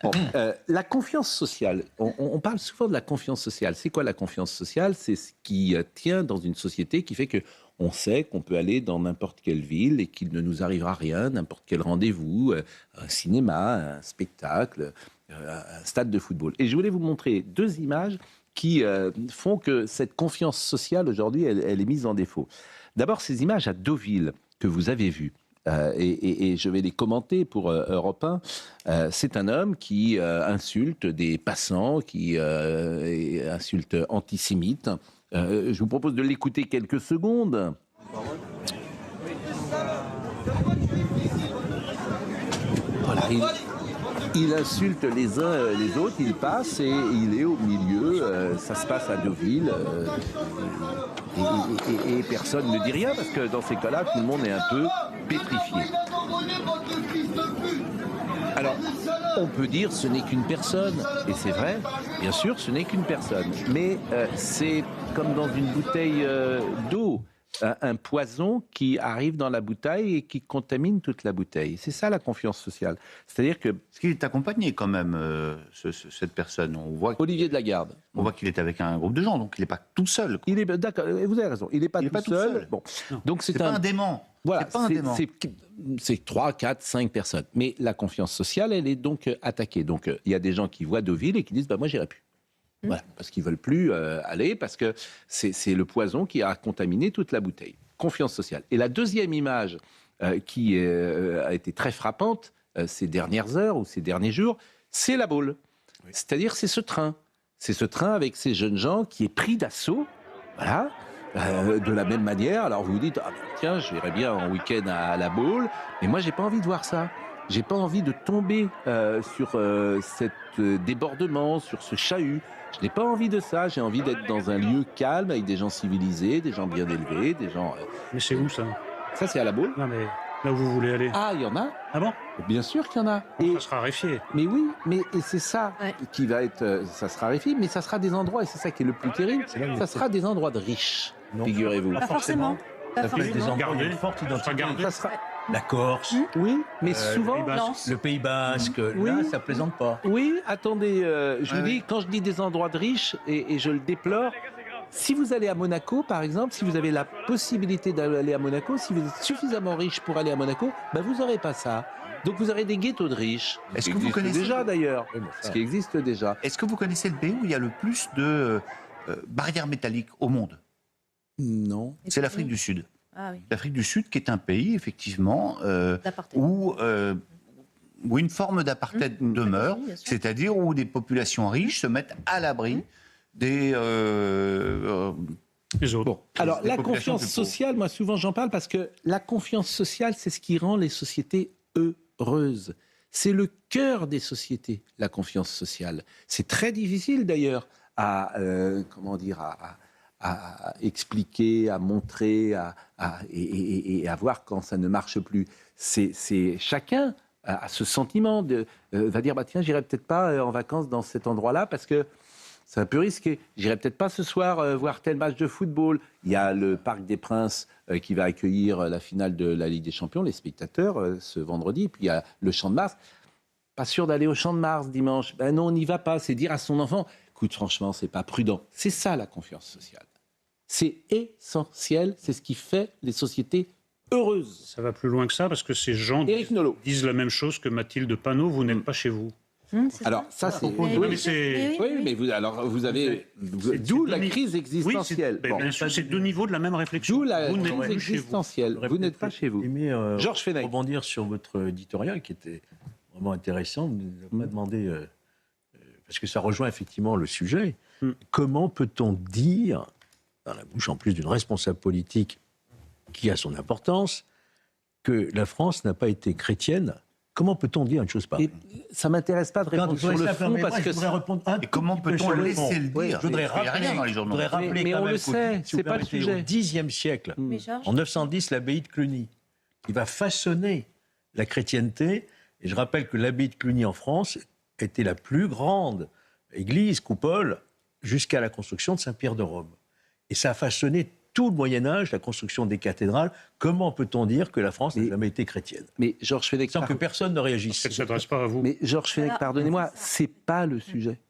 Bon, la confiance sociale, on parle souvent de la confiance sociale. C'est quoi la confiance sociale? C'est ce qui tient dans une société qui fait que on sait qu'on peut aller dans n'importe quelle ville et qu'il ne nous arrivera rien, n'importe quel rendez-vous, un cinéma, un spectacle, un stade de football. Et je voulais vous montrer 2 images qui font que cette confiance sociale, aujourd'hui, elle est mise en défaut. D'abord, ces images à Deauville que vous avez vues. Et je vais les commenter pour Europe 1. C'est un homme qui insulte des passants, qui insulte antisémites. Je vous propose de l'écouter quelques secondes. Voilà, il insulte les uns les autres, il passe et il est au milieu. Ça se passe à Deauville. Et personne ne dit rien parce que dans ces cas-là, tout le monde est un peu pétrifié. Alors, on peut dire ce n'est qu'une personne, et c'est vrai, bien sûr, ce n'est qu'une personne, mais c'est comme dans une bouteille d'eau, un poison qui arrive dans la bouteille et qui contamine toute la bouteille. C'est ça la confiance sociale. C'est-à-dire que... Parce qu'il est accompagné quand même, cette personne. On voit Olivier de Lagarde. On voit qu'il est avec un groupe de gens, donc il n'est pas tout seul. Il est d'accord, vous avez raison, il n'est pas tout seul. Bon. Donc c'est pas un dément. Voilà, c'est 3, 4, 5 personnes. Mais la confiance sociale, elle est donc attaquée. Donc il y a des gens qui voient Deauville et qui disent moi j'irai plus. Voilà, parce qu'ils ne veulent plus aller, parce que c'est le poison qui a contaminé toute la bouteille. Confiance sociale. Et la deuxième image qui a été très frappante ces dernières heures ou ces derniers jours, c'est la Baule. Oui. C'est-à-dire c'est ce train. C'est ce train avec ces jeunes gens qui est pris d'assaut. Voilà. De la même manière, alors vous vous dites, ah, tiens, je verrais bien en week-end à la Baule, mais moi, j'ai pas envie de voir ça. J'ai pas envie de tomber sur cet débordement, sur ce chahut. Je n'ai pas envie de ça. J'ai envie d'être dans un lieu calme, avec des gens civilisés, des gens bien élevés, des gens... Mais c'est où, ça? Ça, c'est à la Baule. Non, mais là où vous voulez aller. Ah, il y en a. Ah bon? Bien sûr qu'il y en a. Et ça sera raréfié. Mais oui, et c'est ça qui va être... ça sera raréfié, mais ça sera des endroits, et c'est ça qui est le plus terrible, ça sera des endroits de riches, figurez-vous. Pas forcément. Ça fait des endroits où il y a une forte identité. Ça sera... La Corse, oui, mais souvent... le Pays Basque, là, ça plaisante pas. Oui, attendez, je vous dis, quand je dis des endroits de riches, et je le déplore, si vous allez à Monaco, par exemple, si vous avez la possibilité d'aller à Monaco, si vous êtes suffisamment riche pour aller à Monaco, ben vous n'aurez pas ça. Donc vous aurez des ghettos de riches. Est-ce que vous connaissez déjà d'ailleurs, ce qui existe déjà. Est-ce que vous connaissez le pays où il y a le plus de barrières métalliques au monde? Non. C'est l'Afrique du Sud. Ah oui. L'Afrique du Sud, qui est un pays, effectivement, où une forme d'apartheid demeure, c'est-à-dire où des populations riches se mettent à l'abri des autres. Bon. Alors, la confiance sociale, moi, souvent, j'en parle parce que la confiance sociale, c'est ce qui rend les sociétés heureuses. C'est le cœur des sociétés, la confiance sociale. C'est très difficile, d'ailleurs, à expliquer, à montrer, et à voir quand ça ne marche plus. C'est chacun a ce sentiment va dire tiens, j'irai peut-être pas en vacances dans cet endroit-là parce que c'est un peu risqué. J'irai peut-être pas ce soir voir tel match de football. Il y a le Parc des Princes qui va accueillir la finale de la Ligue des Champions, les spectateurs ce vendredi. Puis il y a le Champ de Mars. Pas sûr d'aller au Champ de Mars dimanche. Ben non, on n'y va pas. C'est dire à son enfant écoute, franchement, c'est pas prudent. C'est ça la confiance sociale. C'est essentiel, c'est ce qui fait les sociétés heureuses. Ça va plus loin que ça, parce que ces gens disent la même chose que Mathilde Panot, vous n'êtes pas chez vous. Alors, ça, c'est... Oui, mais vous avez... D'où la crise existentielle. Oui, bien sûr, c'est 2 niveaux de la même réflexion. D'où la crise existentielle. Vous n'êtes pas chez vous. Georges Fenech. Rebondir sur votre éditorial, qui était vraiment intéressant. Vous nous avez demandé... parce que ça rejoint effectivement le sujet. Comment peut-on dire, dans la bouche en plus d'une responsable politique qui a son importance, que la France n'a pas été chrétienne? Comment peut-on dire une chose pareille? Ça ne m'intéresse pas de répondre sur le fond, parce que... Et comment peut-on laisser le dire? Je voudrais rappeler mais on le sait, c'est pas le sujet. Au Xe siècle, en 910, l'abbaye de Cluny, qui va façonner la chrétienté. Et je rappelle que l'abbaye de Cluny en France était la plus grande église, coupole, jusqu'à la construction de Saint-Pierre de Rome. Et ça a façonné tout le Moyen-Âge, la construction des cathédrales. Comment peut-on dire que la France n'a jamais été chrétienne? Mais Georges Fenech... Sans que personne ne réagisse. Ça ne s'adresse pas à vous. Mais Georges Fenech, pardonnez-moi, c'est pas le sujet.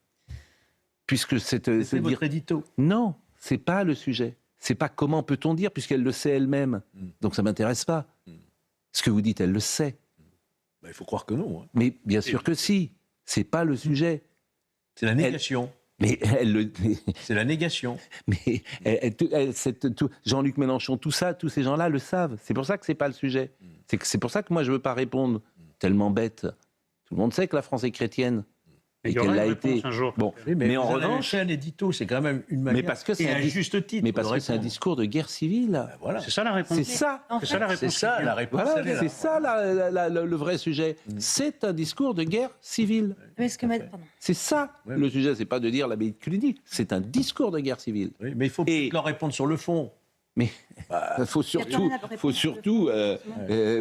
Puisque c'est votre édito. Non, c'est pas le sujet. C'est pas comment peut-on dire, puisqu'elle le sait elle-même. Donc ça m'intéresse pas. Ce que vous dites, elle le sait. Il faut croire que non. Hein. Mais bien sûr que si. C'est pas le sujet. C'est la négation. Mais c'est la négation. Mais Jean-Luc Mélenchon, tous ces gens-là le savent. C'est pour ça que c'est pas le sujet. C'est pour ça que moi je veux pas répondre. Tellement bête. Tout le monde sait que la France est chrétienne. Et qu'elle l'a été. Bon, mais en revanche, c'est un édito, c'est quand même une manière. Mais parce que c'est un juste titre. Mais parce que c'est un discours de guerre civile. Ben voilà. C'est ça la réponse. C'est ça. C'est ça la réponse. Voilà, c'est ça le vrai sujet. C'est un discours de guerre civile. C'est ça le sujet. C'est pas de dire l'abbaye de Cluny. C'est un discours de guerre civile. Oui, mais il faut leur répondre sur le fond. Mais il faut surtout.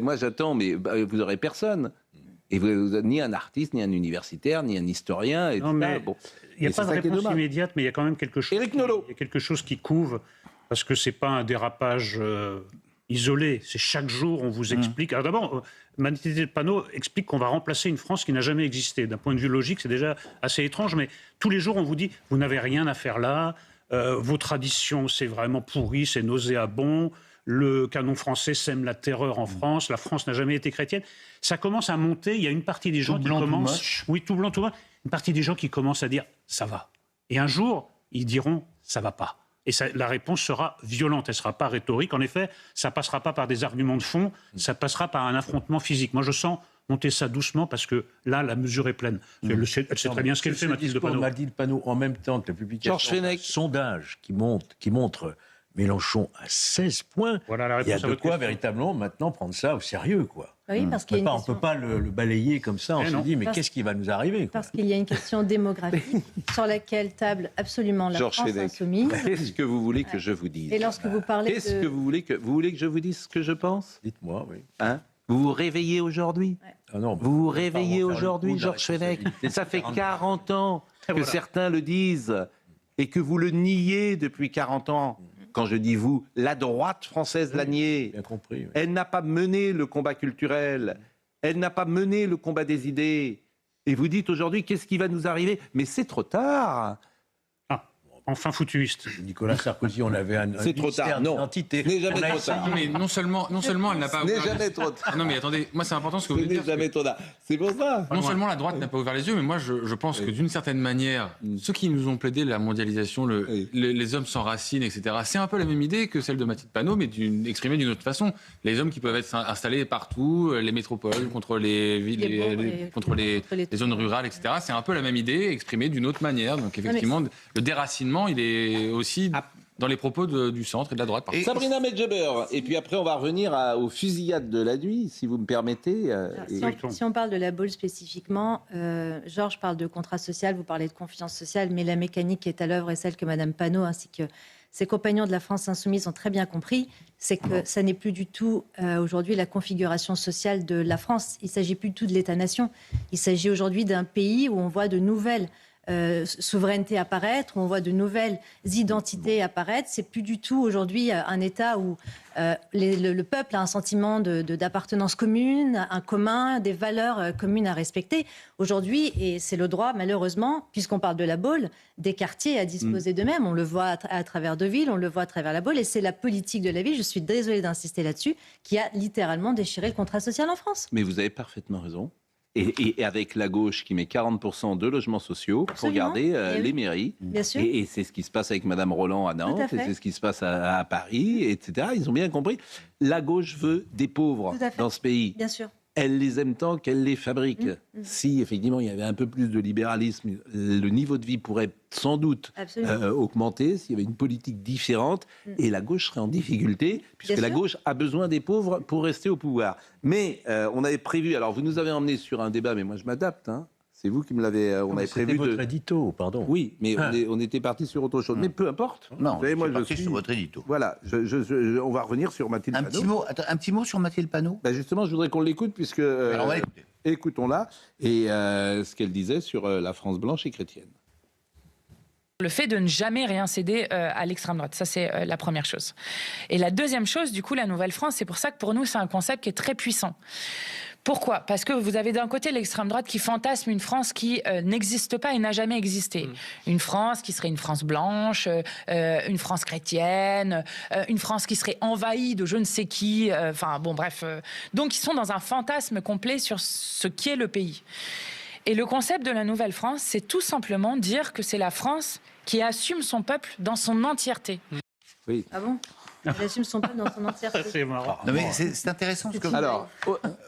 Moi j'attends, mais vous aurez personne. Et vous ni un artiste, ni un universitaire, ni un historien. Et non, mais bon. Il n'y a pas de réponse immédiate, mais il y a quand même quelque chose. Éric Nolot. Il y a quelque chose qui couve, parce que c'est pas un dérapage isolé. C'est chaque jour, on vous explique. Alors d'abord, Mathilde Panot explique qu'on va remplacer une France qui n'a jamais existé. D'un point de vue logique, c'est déjà assez étrange, mais tous les jours, on vous dit, vous n'avez rien à faire là. Vos traditions, c'est vraiment pourri, c'est nauséabond. Le canon français sème la terreur en France. La France n'a jamais été chrétienne. Ça commence à monter. Il y a une partie des gens qui commencent... Oui, tout blanc, tout blanc. Une partie des gens qui commencent à dire « ça va ». Et un jour, ils diront « ça va pas ». Et la réponse sera violente. Elle ne sera pas rhétorique. En effet, ça ne passera pas par des arguments de fond. Ça passera par un affrontement physique. Moi, je sens monter ça doucement parce que là, la mesure est pleine. Elle sait très bien ce qu'elle fait, Mathilde Panot. Mathilde Panot, en même temps que la publication d'un sondage qui montre Mélenchon à 16 points, voilà il y a de quoi véritablement maintenant prendre ça au sérieux, quoi. Oui, parce on ne peut pas le balayer comme ça, on se dit, mais qu'est-ce qui va nous arriver, quoi. Parce qu'il y a une question démographique sur laquelle table absolument la France insoumise. Qu'est-ce que vous voulez que je vous dise? Et lorsque vous parlez que vous voulez que je vous dise ce que je pense? Dites-moi, oui. Hein? Vous vous réveillez aujourd'hui? Ah non, vous vous réveillez aujourd'hui, Georges Fenech? Ça fait 40 ans que certains le disent et que vous le niez depuis 40 ans. Quand je dis vous, la droite française l'a nié. Bien compris. Oui. Elle n'a pas mené le combat culturel. Elle n'a pas mené le combat des idées. Et vous dites aujourd'hui, qu'est-ce qui va nous arriver? Mais c'est trop tard. Enfin foutuiste. Nicolas Sarkozy, on avait un c'est trop tard, non. Identité. Ce n'est jamais trop tard. Mais non seulement elle n'a pas ouvert. Ce n'est jamais trop tard. Non mais attendez, moi c'est important ce que vous dites. Ce n'est jamais trop tard. C'est pour ça. Non seulement la droite n'a pas ouvert les yeux, mais moi je pense que d'une certaine manière, ceux qui nous ont plaidé la mondialisation, les hommes sans racines, etc., c'est un peu la même idée que celle de Mathilde Panot, mais exprimée d'une autre façon. Les hommes qui peuvent être installés partout, les métropoles contre les villes, contre les zones rurales, etc. C'est un peu la même idée exprimée d'une autre manière. Donc effectivement, le déracinement, il est aussi dans les propos du centre et de la droite. Et Sabrina Medjeber. Et puis après, on va revenir aux fusillades de la nuit, si vous me permettez. Si on parle de la Baule spécifiquement, Georges parle de contrat social, vous parlez de confiance sociale, mais la mécanique qui est à l'œuvre est celle que Mme Panot ainsi que ses compagnons de la France insoumise ont très bien compris, c'est que ça n'est plus du tout aujourd'hui la configuration sociale de la France. Il ne s'agit plus du tout de l'État-nation. Il s'agit aujourd'hui d'un pays où on voit de nouvelles souveraineté apparaître, où on voit de nouvelles identités apparaître. C'est plus du tout aujourd'hui un État où le peuple a un sentiment d'appartenance commune, un commun, des valeurs communes à respecter. Aujourd'hui, et c'est le droit, malheureusement, puisqu'on parle de la Baule, des quartiers à disposer d'eux-mêmes. On le voit à travers Deauville, on le voit à travers la Baule, et c'est la politique de la ville, je suis désolée d'insister là-dessus, qui a littéralement déchiré le contrat social en France. Mais vous avez parfaitement raison. Et avec la gauche qui met 40% de logements sociaux pour garder les mairies. Bien sûr. Et c'est ce qui se passe avec Mme Roland à Nantes, et c'est ce qui se passe à Paris, etc. Ils ont bien compris. La gauche veut des pauvres dans ce pays. Bien sûr. Elle les aime tant qu'elle les fabrique. Si, effectivement, il y avait un peu plus de libéralisme, le niveau de vie pourrait sans doute augmenter s'il y avait une politique différente, et la gauche serait en difficulté, puisque la gauche a besoin des pauvres pour rester au pouvoir. Mais on avait prévu, alors vous nous avez emmené sur un débat, mais moi je m'adapte, hein. C'est vous qui me l'avez... on avait prévu votre édito, pardon. Oui, mais on était parti sur autre chose. Mais peu importe. Non, vous savez, moi, je suis sur votre édito. Voilà, on va revenir sur Mathilde Panot. Un petit mot sur Mathilde Panot. Ben justement, je voudrais qu'on l'écoute, puisque... Alors on va l'écouter. Écoutons-la, et ce qu'elle disait sur la France blanche et chrétienne. Le fait de ne jamais rien céder à l'extrême droite, ça c'est la première chose. Et la deuxième chose, du coup, la Nouvelle-France, c'est pour ça que pour nous, c'est un concept qui est très puissant. Pourquoi ? Parce que vous avez d'un côté l'extrême droite qui fantasme une France qui n'existe pas et n'a jamais existé. Une France qui serait une France blanche, une France chrétienne, une France qui serait envahie de je ne sais qui, enfin bon bref. Donc ils sont dans un fantasme complet sur ce qu'est le pays. Et le concept de la Nouvelle-France, c'est tout simplement dire que c'est la France qui assume son peuple dans son entièreté. Oui. Ah bon ? Elle assume son peuple dans son entièreté. C'est marrant. Non, mais c'est intéressant ce que Alors,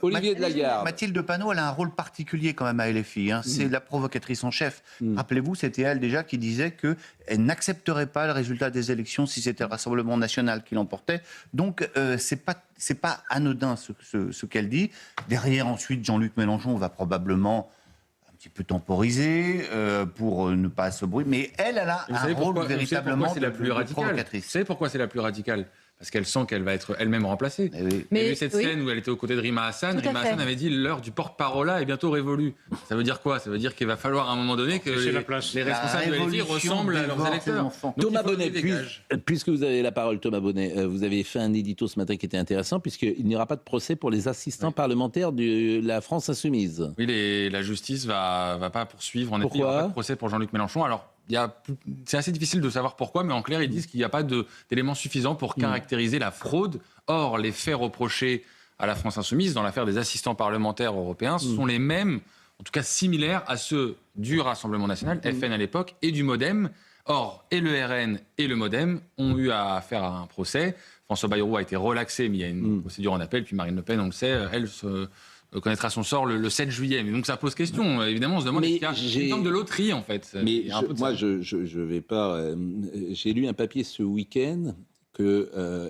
Olivier de Lagarde. Mathilde Panot, elle a un rôle particulier quand même à LFI. C'est la provocatrice en chef. Rappelez-vous, c'était elle déjà qui disait qu'elle n'accepterait pas le résultat des élections si c'était le Rassemblement national qui l'emportait. Donc, c'est pas anodin ce qu'elle dit. Derrière, ensuite, Jean-Luc Mélenchon va probablement un petit peu temporiser pour ne pas se bruit. Mais elle a un rôle véritablement c'est la plus radicale. provocatrice. Vous savez pourquoi c'est la plus radicale ? Parce qu'elle sent qu'elle va être elle-même remplacée. Eh oui. Il y a eu cette scène où elle était aux côtés de Rima Hassan. Tout à Rima fait. Hassan avait dit l'heure du porte-parole est bientôt révolue. Ça veut dire quoi ? Ça veut dire qu'il va falloir à un moment donné que C'est la les place. responsables de LFI ressemblent à leurs électeurs. Donc, Thomas il faut Bonnet, qu'ils dégagent. puisque vous avez la parole, Thomas Bonnet, vous avez fait un édito ce matin qui était intéressant, puisqu'il n'y aura pas de procès pour les assistants parlementaires de la France Insoumise. Oui, la justice va pas poursuivre. En effet, il n'y Pourquoi aura pas de procès pour Jean-Luc Mélenchon. Alors, c'est assez difficile de savoir pourquoi, mais en clair, ils disent qu'il n'y a pas d'éléments suffisants pour caractériser la fraude. Or, les faits reprochés à la France Insoumise dans l'affaire des assistants parlementaires européens sont les mêmes, en tout cas similaires à ceux du Rassemblement national, FN à l'époque, et du MoDem. Or, et le RN et le MoDem ont eu à faire un procès. François Bayrou a été relaxé, mais il y a une procédure en appel. Puis Marine Le Pen, on le sait, elle connaîtra son sort le 7 juillet. Mais donc ça pose question. Évidemment, on se demande s'il y a une forme de loterie, en fait. Mais je vais pas. J'ai lu un papier ce week-end que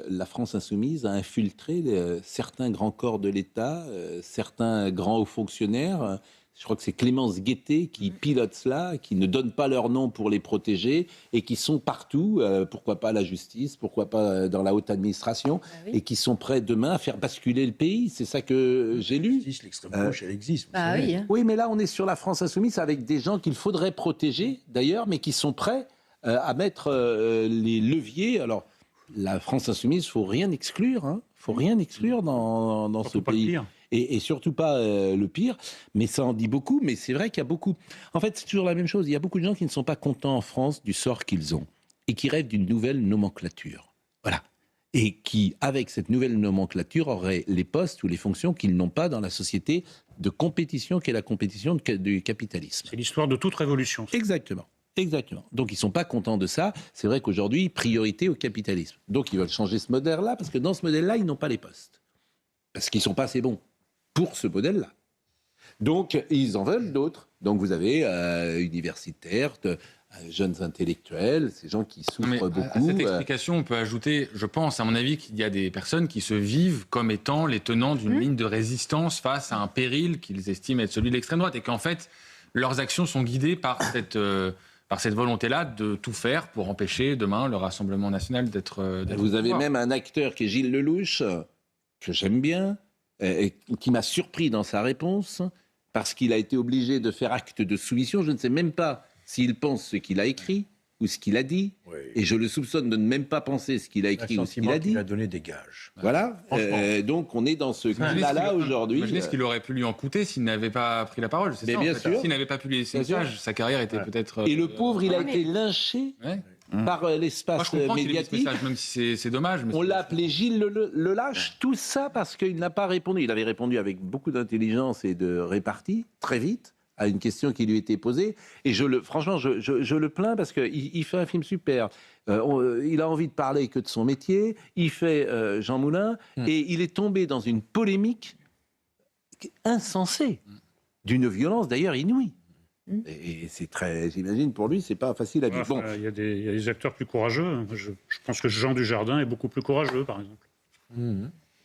la France Insoumise a infiltré certains grands corps de l'État, certains grands hauts fonctionnaires. Je crois que c'est Clémence Guettet qui pilote cela, qui ne donne pas leur nom pour les protéger et qui sont partout, pourquoi pas à la justice, pourquoi pas dans la haute administration, et qui sont prêts demain à faire basculer le pays. C'est ça que j'ai lu. L'extrême gauche, elle existe. vous Ah savez. oui. Hein. Oui, mais là, on est sur la France Insoumise avec des gens qu'il faudrait protéger, d'ailleurs, mais qui sont prêts à mettre les leviers. Alors, la France Insoumise, il ne faut rien exclure. Il ne faut rien exclure dans ce Surtout pas le pays. pire. Et surtout pas le pire, mais ça en dit beaucoup, mais c'est vrai qu'il y a beaucoup... En fait, c'est toujours la même chose, il y a beaucoup de gens qui ne sont pas contents en France du sort qu'ils ont, et qui rêvent d'une nouvelle nomenclature. Voilà. Et qui, avec cette nouvelle nomenclature, auraient les postes ou les fonctions qu'ils n'ont pas dans la société de compétition, qui est la compétition du capitalisme. C'est l'histoire de toute révolution. Exactement. Exactement. Donc ils ne sont pas contents de ça. C'est vrai qu'aujourd'hui, priorité au capitalisme. Donc ils veulent changer ce modèle-là, parce que dans ce modèle-là, ils n'ont pas les postes. Parce qu'ils ne sont pas assez bons pour ce modèle-là. Donc, ils en veulent d'autres. Donc, vous avez universitaires, jeunes intellectuels, ces gens qui souffrent beaucoup. À cette explication, on peut ajouter, je pense, à mon avis, qu'il y a des personnes qui se vivent comme étant les tenants d'une ligne de résistance face à un péril qu'ils estiment être celui de l'extrême droite, et qu'en fait, leurs actions sont guidées par cette volonté-là de tout faire pour empêcher demain le Rassemblement national d'être Vous au avez pouvoir. même un acteur qui est Gilles Lelouch, que j'aime bien, qui m'a surpris dans sa réponse, parce qu'il a été obligé de faire acte de soumission. Je ne sais même pas s'il pense ce qu'il a écrit ou ce qu'il a dit, et je le soupçonne de ne même pas penser ce qu'il a écrit ou ce qu'il a dit. Il a donné des gages. Voilà, donc on est dans ce climat-là aujourd'hui. Imaginez ce qu'il aurait pu lui en coûter s'il n'avait pas pris la parole. C'est Mais ça, bien en fait. sûr. S'il n'avait pas publié ses messages, sa carrière était peut-être... Et le pauvre, il a été lynché par Moi, je l'espace comprends qu'il ait mis ce médiatique. message, même si c'est dommage. Mais On l'a appelé Gilles le lâche, tout ça parce qu'il n'a pas répondu. Il avait répondu avec beaucoup d'intelligence et de répartie, très vite, à une question qui lui était posée. Et franchement, je le plains parce qu'il fait un film super. Il a envie de parler que de son métier. Il fait Jean Moulin. Et il est tombé dans une polémique insensée, d'une violence d'ailleurs inouïe. Et c'est très, j'imagine, pour lui, c'est pas facile à vivre. Enfin, il y a des acteurs plus courageux. Je pense que Jean Dujardin est beaucoup plus courageux, par exemple.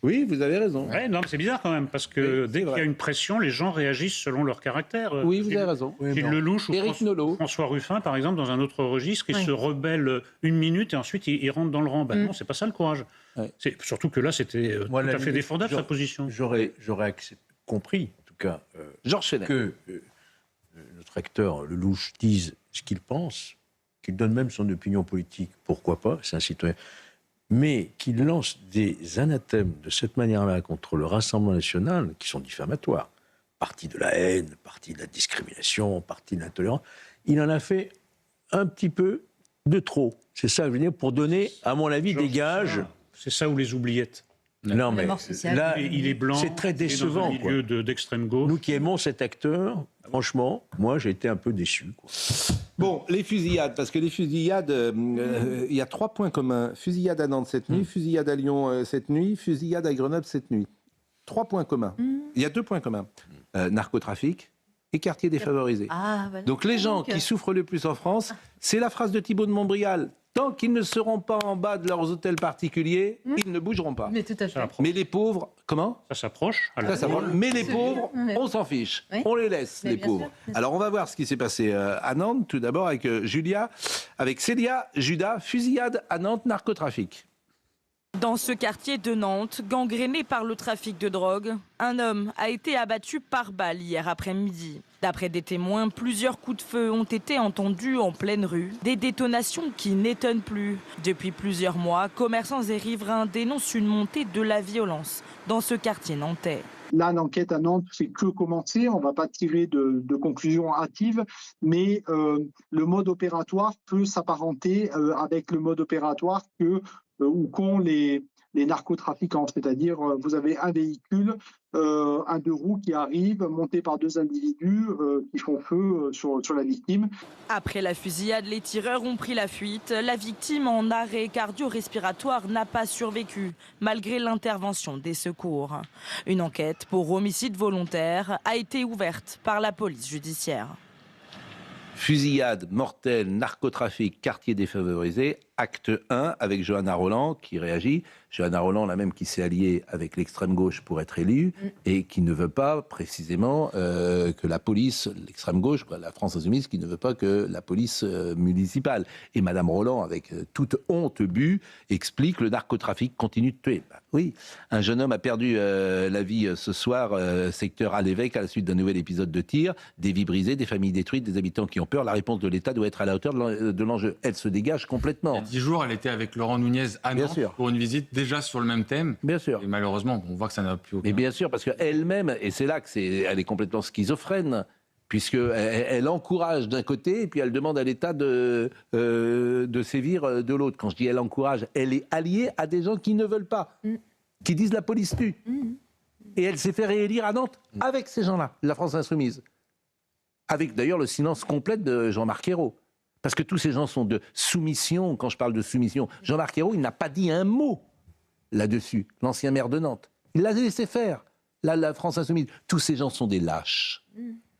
Oui, vous avez raison. Ouais, non, mais c'est bizarre quand même, parce que Oui, dès qu'il y vrai. a une pression, les gens réagissent selon leur caractère. Oui, vous avez raison. Gilles Lelouch ou Éric Nolot. François Ruffin, par exemple, dans un autre registre, ils se rebellent une minute et ensuite ils rentrent dans le rang. Ben non, c'est pas ça le courage. Ouais. Surtout que là, c'était Moi, tout la à fait limite, défendable, sa position. J'aurais compris, en tout cas, Georges Fenech. que notre acteur Lelouch dise ce qu'il pense, qu'il donne même son opinion politique, pourquoi pas, c'est un citoyen, mais qu'il lance des anathèmes de cette manière-là contre le Rassemblement national, qui sont diffamatoires, parti de la haine, parti de la discrimination, parti de l'intolérance, il en a fait un petit peu de trop. C'est ça, je veux dire, pour donner, à mon avis, des gages. C'est ça ou les oubliettes. Non, mais là, il est blanc. c'est très décevant. Dans un milieu d'extrême gauche. Nous qui aimons cet acteur, franchement, moi, j'ai été un peu déçu, quoi. Bon, les fusillades, parce que les fusillades, il y a 3 points communs. Fusillade à Nantes cette nuit, fusillade à Lyon cette nuit, fusillade à Grenoble cette nuit. 3 points communs. Il y a 2 points communs. Narcotrafic et quartier défavorisé. Ah, voilà. Donc les gens qui souffrent le plus en France, c'est la phrase de Thibault de Montbrial. Tant qu'ils ne seront pas en bas de leurs hôtels particuliers, ils ne bougeront pas. Mais tout à fait. Mais les pauvres, comment ? Ça s'approche. Ça s'approche. Mais les pauvres, on s'en fiche. Oui. On les laisse, Mais les bien pauvres. sûr, bien sûr. Alors on va voir ce qui s'est passé à Nantes, tout d'abord avec Célia Judas, fusillade à Nantes, narcotrafic. Dans ce quartier de Nantes, gangréné par le trafic de drogue, un homme a été abattu par balle hier après-midi. D'après des témoins, plusieurs coups de feu ont été entendus en pleine rue. Des détonations qui n'étonnent plus. Depuis plusieurs mois, commerçants et riverains dénoncent une montée de la violence dans ce quartier nantais. Là, l'enquête à Nantes fait que commencer. On ne va pas tirer de conclusions hâtives, mais le mode opératoire peut s'apparenter avec le mode opératoire qu'ont les narcotrafiquants. C'est-à-dire, vous avez un véhicule, un 2 roues qui arrive, monté par 2 individus qui font feu sur la victime. Après la fusillade, les tireurs ont pris la fuite. La victime en arrêt cardio-respiratoire n'a pas survécu, malgré l'intervention des secours. Une enquête pour homicide volontaire a été ouverte par la police judiciaire. Fusillade, mortelle, narcotrafic, quartier défavorisé, acte 1 avec Johanna Rolland qui réagit. Johanna Rolland, la même qui s'est alliée avec l'extrême gauche pour être élue et qui ne veut pas précisément que la police, l'extrême gauche, la France insoumise, qui ne veut pas que la police municipale. Et Madame Rolland, avec toute honte bue, explique le narcotrafic continue de tuer. Ben, oui, un jeune homme a perdu la vie ce soir, secteur à l'évêque, à la suite d'un nouvel épisode de tir, des vies brisées, des familles détruites, des habitants qui ont peur. La réponse de l'État doit être à la hauteur de l'enjeu. Elle se dégage complètement. Il y a 10 jours, elle était avec Laurent Nunez à Bien Nantes sûr. pour une visite déjà sur le même thème. Bien sûr. Et malheureusement, on voit que ça n'a plus aucun... Mais bien sûr, parce qu'elle-même, et c'est là que elle est complètement schizophrène, puisqu'elle encourage d'un côté, et puis elle demande à l'État de sévir de l'autre. Quand je dis elle encourage, elle est alliée à des gens qui ne veulent pas, qui disent la police tue. Et elle s'est fait réélire à Nantes avec ces gens-là, la France insoumise. Avec d'ailleurs le silence complet de Jean-Marc Ayrault. Parce que tous ces gens sont de soumission. Quand je parle de soumission, Jean-Marc Ayrault, il n'a pas dit un mot là-dessus, l'ancien maire de Nantes. Il l'a laissé faire. Là, la France insoumise. Tous ces gens sont des lâches.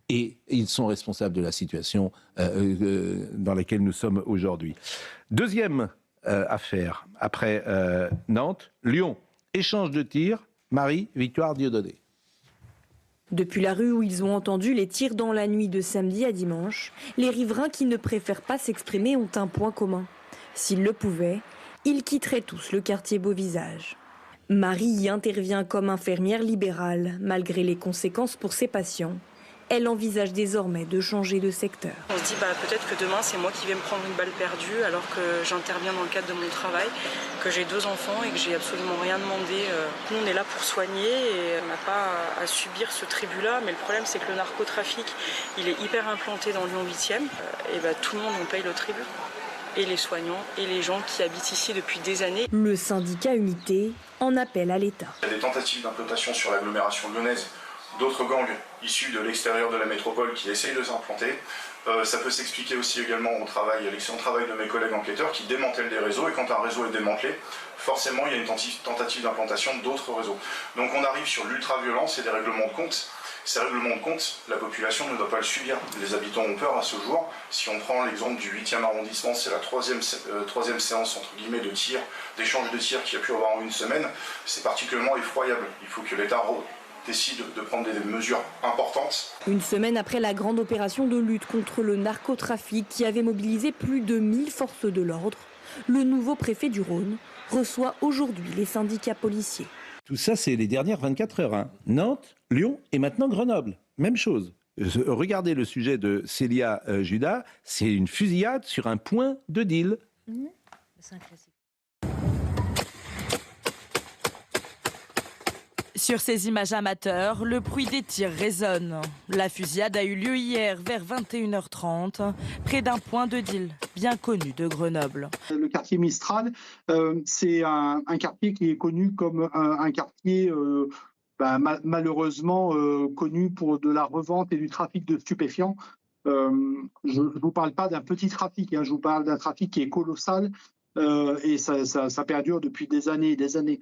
Et ils sont responsables de la situation dans laquelle nous sommes aujourd'hui. Deuxième affaire, après Nantes, Lyon. Échange de tirs, Marie-Victoire Dieudonné. Depuis la rue où ils ont entendu les tirs dans la nuit de samedi à dimanche, les riverains qui ne préfèrent pas s'exprimer ont un point commun. S'ils le pouvaient, ils quitteraient tous le quartier Beauvisage. Marie y intervient comme infirmière libérale, malgré les conséquences pour ses patients. Elle envisage désormais de changer de secteur. On se dit peut-être que demain c'est moi qui vais me prendre une balle perdue alors que j'interviens dans le cadre de mon travail, que j'ai 2 enfants et que j'ai absolument rien demandé. Nous on est là pour soigner et on n'a pas à subir ce tribut-là, mais le problème c'est que le narcotrafic il est hyper implanté dans Lyon 8e et tout le monde en paye le tribut. Et les soignants et les gens qui habitent ici depuis des années. Le syndicat Unité en appelle à l'État. Il y a des tentatives d'implantation sur l'agglomération lyonnaise, d'autres gangs issus de l'extérieur de la métropole qui essayent de s'implanter. Ça peut s'expliquer aussi également l'excellent travail de mes collègues enquêteurs qui démantèlent des réseaux, et quand un réseau est démantelé, forcément il y a une tentative d'implantation d'autres réseaux. Donc on arrive sur l'ultra-violence et des règlements de compte. Ces règlements de compte, la population ne doit pas le subir. Les habitants ont peur à ce jour. Si on prend l'exemple du 8e arrondissement, c'est la troisième séance entre guillemets de tir, d'échange de tirs qu'il y a pu avoir en une semaine. C'est particulièrement effroyable. Il faut que l'État décide de prendre des mesures importantes. Une semaine après la grande opération de lutte contre le narcotrafic qui avait mobilisé plus de 1000 forces de l'ordre, le nouveau préfet du Rhône reçoit aujourd'hui les syndicats policiers. Tout ça, c'est les dernières 24 heures. Nantes, Lyon et maintenant Grenoble. Même chose. regardez le sujet de Célia Judas, c'est une fusillade sur un point de deal. C'est un classique. Sur ces images amateurs, le bruit des tirs résonne. La fusillade a eu lieu hier vers 21h30, près d'un point de deal bien connu de Grenoble. Le quartier Mistral, c'est un quartier qui est connu comme un quartier malheureusement connu pour de la revente et du trafic de stupéfiants. Je ne vous parle pas d'un petit trafic, je vous parle d'un trafic qui est colossal. Et ça perdure depuis des années et des années.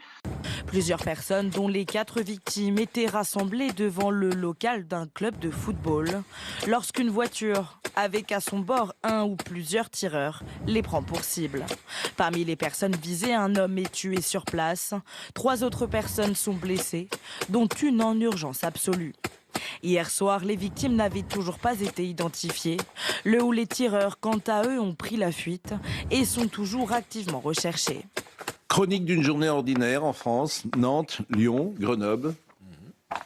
Plusieurs personnes, dont les 4 victimes, étaient rassemblées devant le local d'un club de football lorsqu'une voiture, avec à son bord un ou plusieurs tireurs, les prend pour cible. Parmi les personnes visées, un homme est tué sur place. 3 autres personnes sont blessées, dont une en urgence absolue. Hier soir, les victimes n'avaient toujours pas été identifiées. Le ou les tireurs, quant à eux, ont pris la fuite et sont toujours activement recherchés. Chronique d'une journée ordinaire en France, Nantes, Lyon, Grenoble.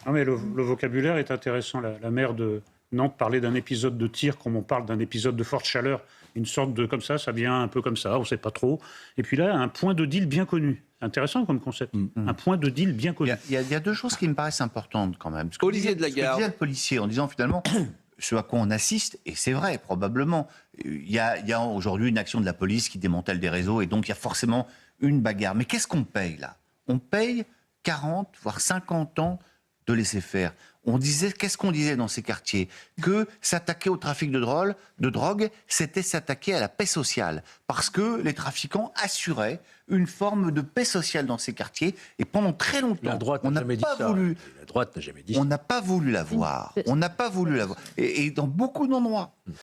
Non mais le vocabulaire est intéressant. La maire de Nantes parlait d'un épisode de tir comme on parle d'un épisode de forte chaleur. Une sorte de comme ça vient un peu comme ça, on ne sait pas trop. Et puis là, un point de deal bien connu. Intéressant comme concept. Un point de deal bien connu. Il y a 2 choses qui me paraissent importantes quand même. Olivier de la Garde. Ce que disait le policier en disant finalement, ce à quoi on assiste, et c'est vrai probablement, il y a aujourd'hui une action de la police qui démantèle des réseaux et donc il y a forcément une bagarre. Mais qu'est-ce qu'on paye là? On paye 40 voire 50 ans de laisser faire. Qu'est-ce qu'on disait dans ces quartiers? Que s'attaquer au trafic de drogue, c'était s'attaquer à la paix sociale. Parce que les trafiquants assuraient une forme de paix sociale dans ces quartiers. Et pendant très longtemps, La droite n'a jamais dit ça. La droite n'a jamais dit ça. On n'a pas voulu la voir. On n'a pas voulu la voir. Et dans beaucoup d'endroits.